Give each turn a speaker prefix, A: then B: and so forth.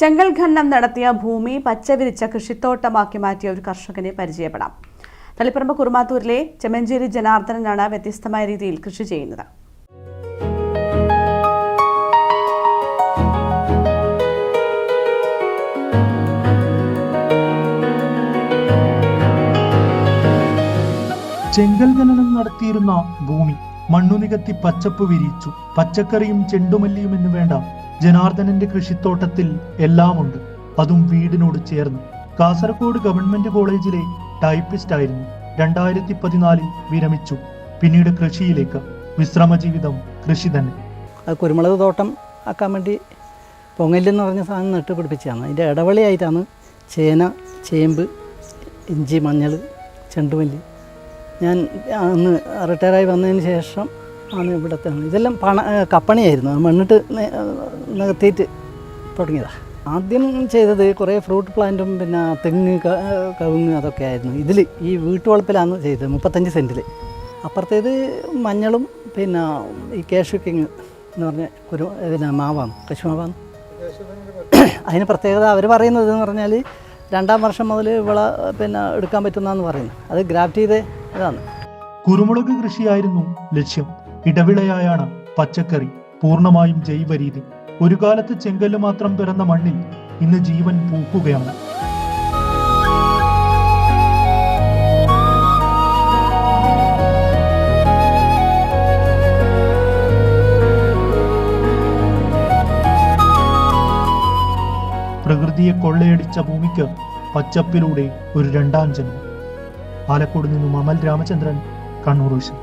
A: ചെങ്കൽ ഖനനം നടത്തിയ ഭൂമി പച്ചവിരിച്ച കൃഷിത്തോട്ടമാക്കി മാറ്റിയ ഒരു കർഷകനെ പരിചയപ്പെടാം. തളിപ്പറമ്പ് കുറുമാത്തൂരിലെ ചെമ്മഞ്ചേരി ജനാർദ്ദനനാണ് വ്യത്യസ്തമായ രീതിയിൽ കൃഷി ചെയ്യുന്നത്.
B: ചെങ്കൽ ഖനനം നടത്തിയിരുന്ന ഭൂമി മണ്ണുനികത്തി പച്ചപ്പ് വിരിയിച്ചു. പച്ചക്കറിയും ചെണ്ടുമല്ലിയും എന്ന് വേണ്ട ജനാർദ്ദനന്റെ കൃഷിത്തോട്ടത്തിൽ എല്ലാമുണ്ട്, അതും വീടിനോട് ചേർന്ന്. കാസർഗോഡ് ഗവൺമെന്റ് കോളേജിലെ ടൈപ്പിസ്റ്റ് ആയിരുന്നു. 2014 വിരമിച്ചു. പിന്നീട് കൃഷിയിലേക്ക്. വിശ്രമ ജീവിതം കൃഷി തന്നെ.
C: കുരുമുളക് തോട്ടം ആക്കാൻ വേണ്ടി പൊങ്ങല്ലെന്ന് പറഞ്ഞ സാധനം നട്ടുപിടിപ്പിച്ചതാണ്. അതിൻ്റെ ഇടവളിയായിട്ടാണ് ചേന, ചേമ്പ്, ഇഞ്ചി, മഞ്ഞൾ, ചെണ്ടുമല്ലി. ഞാൻ അന്ന് റിട്ടയറായി വന്നതിന് ശേഷം ആണ് ഇവിടുത്തെ. ഇതെല്ലാം കപ്പണിയായിരുന്നു. മണ്ണിട്ട് നികത്തിയിട്ട് തുടങ്ങിയതാണ്. ആദ്യം ചെയ്തത് കുറേ ഫ്രൂട്ട് പ്ലാന്റും പിന്നെ തെങ്ങ്, കവുങ്ങ് അതൊക്കെ ആയിരുന്നു. ഇതിൽ ഈ വീട്ടുവളപ്പിലാണ് ചെയ്തത് 35 സെൻറ്റിൽ. അപ്പുറത്തേത് മഞ്ഞളും പിന്നെ ഈ കാഷ്യൂ കിങ് എന്ന് പറഞ്ഞ മാവാണ്, കശുമാവാണ്. അതിന് പ്രത്യേകത അവർ പറയുന്നത് എന്ന് പറഞ്ഞാൽ 2ാം വർഷം മുതൽ വിള പിന്നെ എടുക്കാൻ പറ്റുന്നതെന്ന് പറയുന്നത്. അത് ഗ്രാഫ്റ്റ് ചെയ്ത് ഇതാണ്.
B: കുരുമുളക് കൃഷിയായിരുന്നു ലക്ഷ്യം. ഇടവിളയായാണ് പച്ചക്കറി. പൂർണ്ണമായും ജൈവ രീതി. ഒരു കാലത്ത് ചെങ്കല്ല് മാത്രം പിറന്ന മണ്ണിൽ ഇന്ന് ജീവൻ പൂക്കുകയാണ്. പ്രകൃതിയെ കൊള്ളയടിച്ച ഭൂമിക്ക് പച്ചപ്പിലൂടെ ഒരു 2ാം ജന്മം. പാലക്കോട് നിന്നും അമൽ രാമചന്ദ്രൻ, കണ്ണൂർ വിഷൻ.